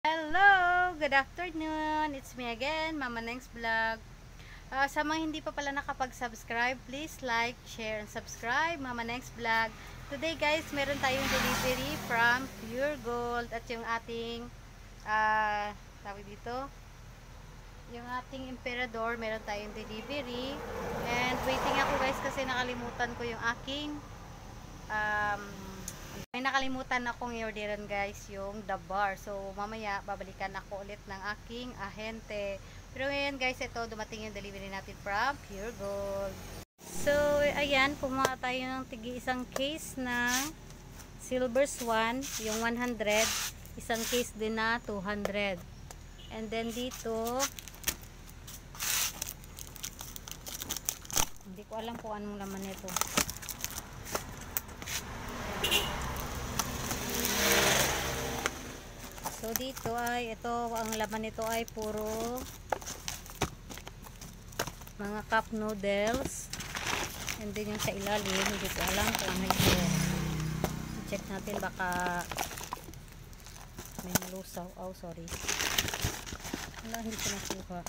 Hello! Good afternoon! It's me again, Mama Neng's Vlog. Sa mga hindi pa pala nakapag-subscribe, please like, share, and subscribe, Mama Neng's Vlog. Today guys, meron tayong delivery from Pure Gold at yung ating tawag dito, yung ating Emperador, meron tayong delivery. And waiting ako guys kasi nakalimutan ko yung aking may nakalimutan akong i-orderan guys, yung the bar. So mamaya babalikan ako ulit ng aking ahente. Pero ngayon guys, ito dumating yung delivery natin from Pure Gold. So ayan, kumuha tayo ng tigi isang case ng Silver Swan, yung 100, isang case din na 200. And then dito, hindi ko alam kung anong laman nito. So dito ay ito, ang laman nito ay puro mga cup noodles. And then yung sa ilalim, hindi ko alam kung ano ito. Check natin, baka may nalusaw. Oh, sorry. Wala, hindi ko nakuha.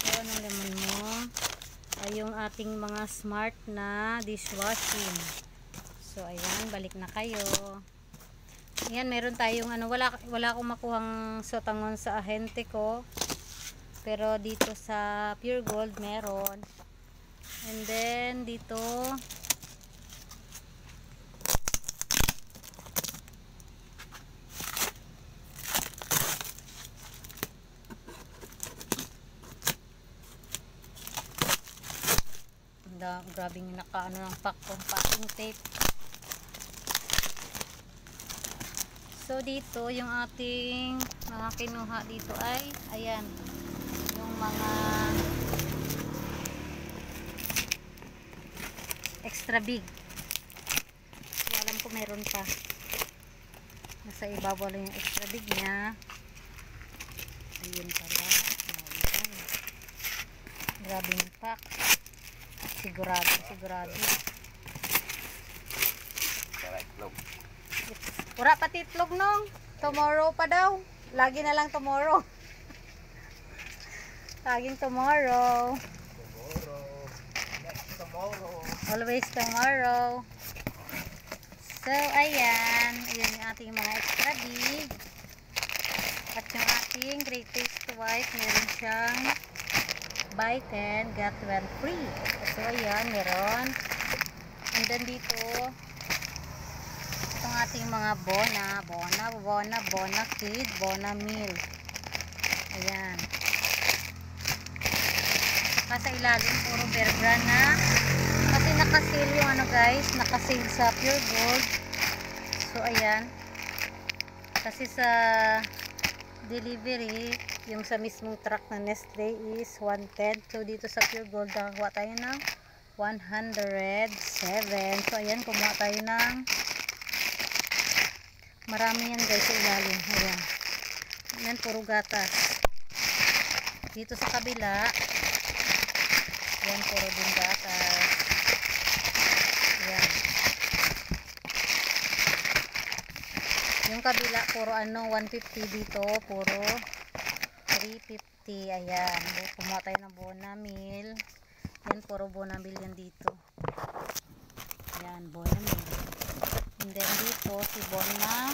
So anong laman mo? Ay yung ating mga smart na dishwashing. So ayan, balik na kayo. Ayan, meron tayong wala akong makuhang sotangon sa ahente ko. Pero dito sa Pure Gold meron. And then dito grabing naka ng packing tape. So dito yung ating mga kinuha dito ay ayan, yung mga extra big. So alam ko meron pa. Nasa ibabaw lang yung extra big niya. Ayun pala. Ayan. Grabe yung pack. Sigurado. Wala pati itlog nung. Tomorrow pa daw. Lagi na lang tomorrow. Laging tomorrow. Always tomorrow. So, ayan. Ayan yung ating mga extra big. At yung ating Great Taste White, meron siyang buy 10, get 1 free. So, ayan, meron. And then dito, itong ating mga Bona Kid, Bona Meal. Ayan. Sa ilalim, puro Bear Brand na. Kasi nakasale yung guys, nakasale sa Pure Gold. So, ayan. Kasi sa delivery, yung sa mismong truck na Nestle is 110. So dito sa Pure Gold nakakuha tayo ng 107. So ayan, kumuha tayo ng marami yan guys sa ilalim. Ayan, ayan, puro gatas. Dito sa kabila, ayan, puro din gatas. Ayan, yung kabila puro 150, dito puro 350. Ayan, kumuha tayo ng Bona Meal. Yan, puro Bona Meal yan dito. Ayan, Bona Meal. And then dito si Bona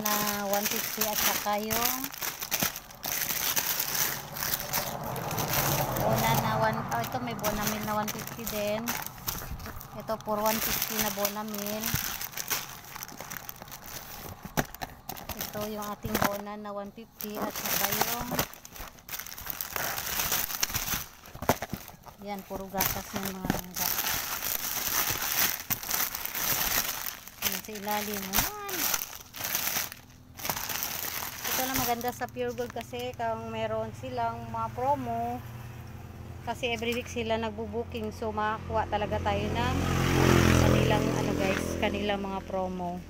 na 150 at saka yung Bona na ito may Bona Meal na 150 din. Ito puro 150 na Bona Meal. Ito yung ating Bona na 150 at saka yung yan, puro gatas ng mga gatas. Yan sa ilalim. Yan. Ito na maganda sa Pure Gold kasi kung meron silang mga promo, kasi every week sila nagbo-booking, so makakuha talaga tayo ng kanilang kanilang mga promo.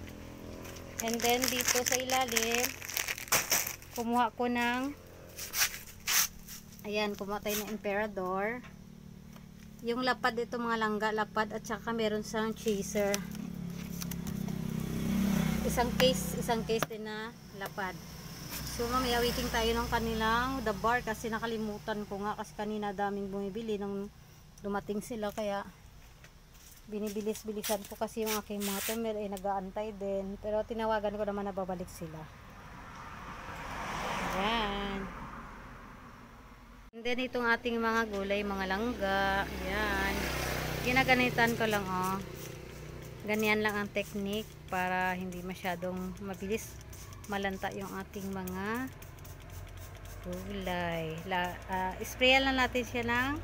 And then dito sa ilalim, kumuha ko ng ayan, kumuha tayo ng Emperador. Yung lapad dito, mga langga lapad, at saka meron sang chaser. isang case din na lapad. So mamaya waiting tayo ng kanilang the bar kasi nakalimutan ko nga kasi kanina daming bumibili nung dumating sila kaya binibilis-bilisan ko kasi yung aking mga tumer ay nag-aantay din pero tinawagan ko naman na babalik sila. Ayan. And then itong ating mga gulay, mga langga, ayan. Ginaganitan ko lang ganyan lang ang technique para hindi masyadong mabilis malanta yung ating mga gulay. Sprayan lang natin siya ng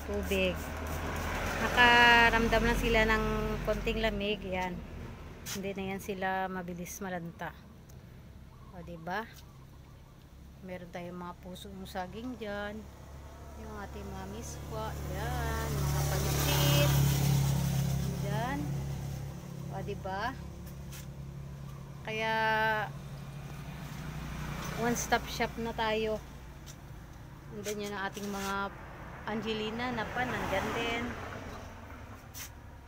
tubig. Nakaramdam na sila ng konting lamig, yan. Hindi na yan sila mabilis malanta. O diba? Meron tayong mga pusong saging dyan. Yung ating mga miswa, yan. Mga panipit. Yan. O diba? Kaya one stop shop na tayo. And then yun ang ating mga Angelina na pa nandyan din.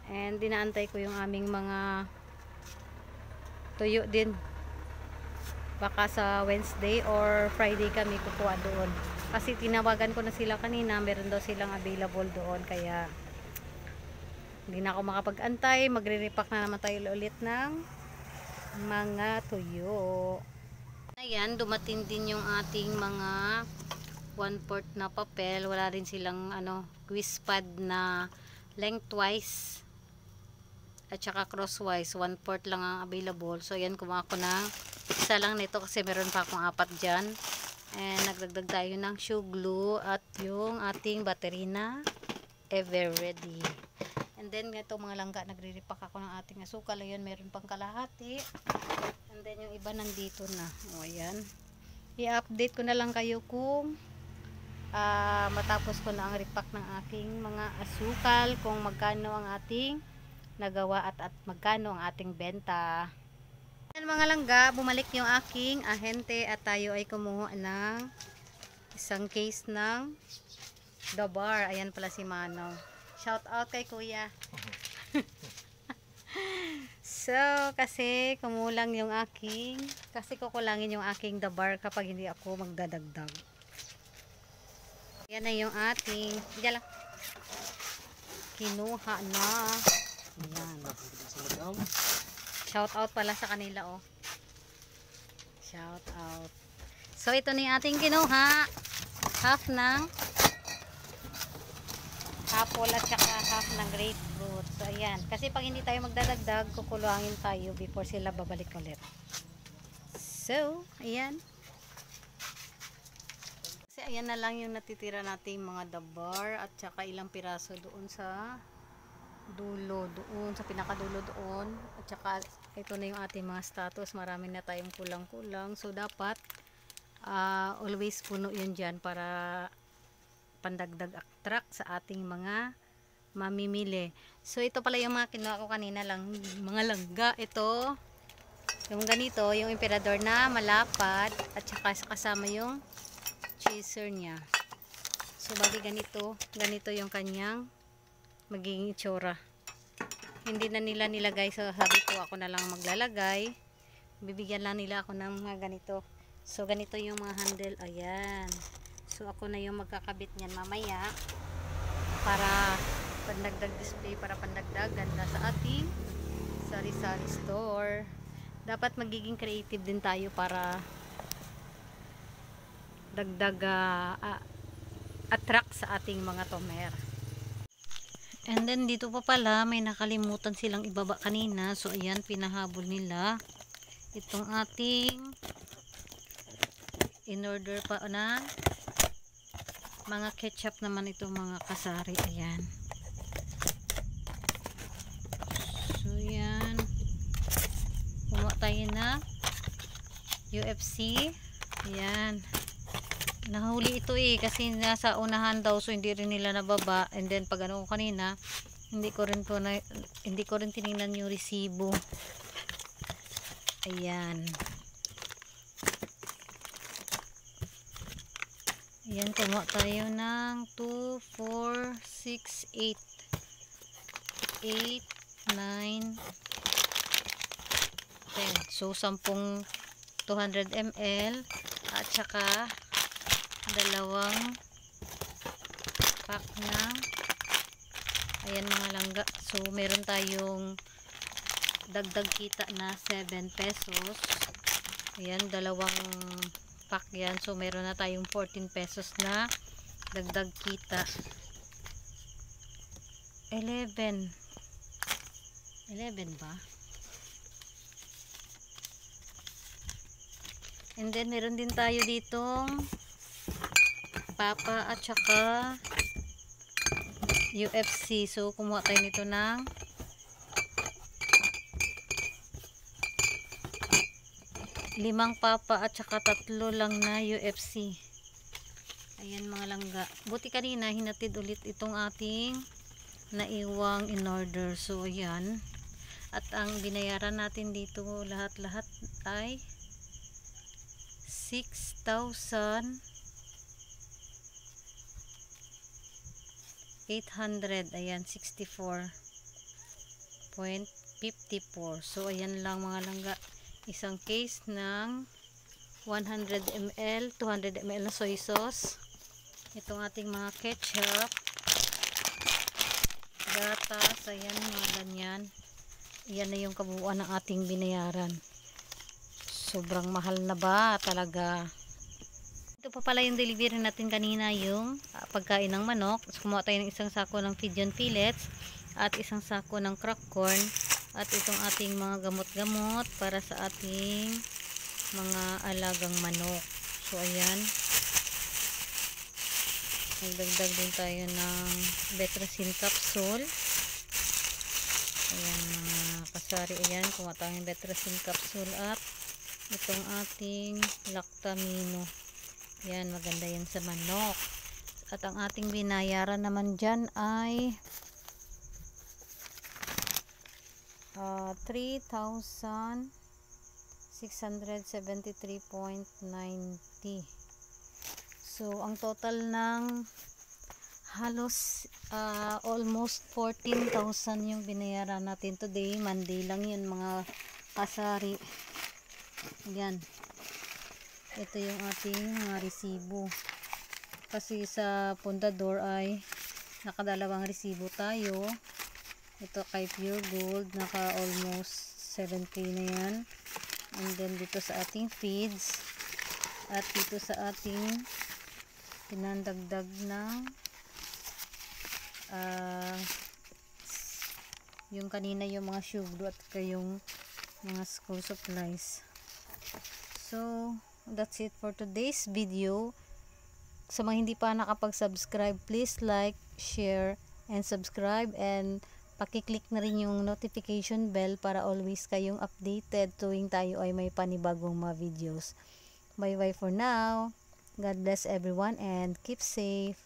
And dinaantay ko yung aming mga tuyo din. Baka sa Wednesday or Friday kami kukuha doon. Kasi tinawagan ko na sila kanina, meron daw silang available doon kaya hindi na ako makapag-antay. Magre-repack na naman tayo ulit ng mga tuyo. Ayan, dumating din yung ating mga 1/4 na papel. Wala rin silang quiz pad na lengthwise at saka crosswise. 1/4 lang ang available. So ayan, kumuha ko ng isa lang nito kasi meron pa akong 4 dyan. And nagdagdag tayo ng shoe glue at yung ating battery na ever ready. And then ito mga langga, nagre-repack ako ng ating asukal. Ayun, meron pang kalahati. And then yung iba nandito na. O ayan. I-update ko na lang kayo kung matapos ko na ang repack ng aking mga asukal, kung magkano ang ating nagawa at magkano ang ating benta. Ayan mga langga, bumalik yung aking ahente at tayo ay kumuha ng isang case ng The Bar. Ayan pala si Manong. Shout out kay Kuya. So, kasi kumulang yung aking, kasi kukulangin yung aking The Bar kapag hindi ako magdadagdag. Yan na yung ating, diyan lang. Kinuha na. Ayan. Shout out pala sa kanila, oh. Shout out. So, ito na yung ating kinuha. Half ng apple at saka half ng grapefruit. So, ayan. Kasi pag hindi tayo magdadagdag, kukulangin tayo before sila babalik ulit. So, ayan. Kasi ayan na lang yung natitira nating mga The Bar at saka ilang piraso doon sa dulo, doon sa pinakadulo doon. At saka ito na yung ating mga status. Marami na tayong kulang-kulang. So, dapat always puno yun dyan para pandagdag attract sa ating mga mamimili. So ito pala yung mga kinuha ko kanina lang, mga langga. Ito yung ganito, yung emperador na malapad at saka kasama yung chaser niya. So bali ganito yung kanyang magiging itsura. Hindi na nila nilagay, so sabi ko ako na lang maglalagay. Bibigyan lang nila ako ng mga ganito. So ganito yung mga handle. Ayan. So ako na yung magkakabit niyan mamaya para pandagdag display, para pandagdag ganda sa ating sari-sari store. Dapat magiging creative din tayo para dagdag attract sa ating mga tomer. And then dito pa pala may nakalimutan silang ibaba kanina. So ayan, pinahabol nila itong ating in order pa na mga ketchup naman itong mga kasari. Ayan. So yan, kumuha tayo na UFC. Ayan, nahuli ito kasi nasa unahan daw, so hindi rin nila nababa. And then pag ano ko kanina, hindi ko rin tiningnan yung resibo. Ayan. Ayan, kumuha tayo ng 2, 4, 6, 8, 9, natin. So 10 200 ml at saka dalawang pack ng ayan mga langga. So meron tayong dagdag kita na 7 pesos. Ayan, dalawang pack yan. So meron na tayong 14 pesos na dagdag kita. 11 ba? And then meron din tayo ditong papa at saka UFC. So kumuha tayo nito ng 5 papa at saka 3 lang na UFC. Ayan mga langga. Buti kanina hinatid ulit itong ating naiwang in order. So ayan. At ang binayaran natin dito lahat-lahat ay 6,800. Ayan, 64.54. So ayan lang mga langga. Isang case ng 100 ml, 200 ml na soy sauce. Itong ating mga ketchup, gatas, ayan mga ganyan. Yan na yung kabuuan ng ating binayaran. Sobrang mahal na ba talaga? Ito pa pala yung delivery natin kanina, yung pagkain ng manok. So, kumuha tayo ng isang sako ng pigeon pellets at isang sako ng crack corn at itong ating mga gamot-gamot para sa ating mga alagang manok. So ayan, nagdagdag din tayo ng Betracin capsule. Ayan mga kasari, ayan, kumuha tayo ng Betracin capsule at itong ating Lactamino. Yan, maganda yan sa manok. At ang ating binayaran naman dyan ay 3,673.90. So ang total ng halos almost 14,000 yung binayaran natin today. Monday lang yun mga kasari. Yan, ito yung ating mga resibo, kasi sa pundador ay nakadalawang resibo tayo. Ito kay Pure Gold, naka almost 7K na yan. And then dito sa ating feeds at dito sa ating pinandagdag ng yung kanina yung mga shoe glue at yung mga school supplies. So that's it for today's video. Sa mga hindi pa nakapag-subscribe, please like, share, and subscribe, and pakiclick na rin yung notification bell para always kayong updated tuwing tayo ay may panibagong mga videos. Bye bye for now. God bless everyone and keep safe.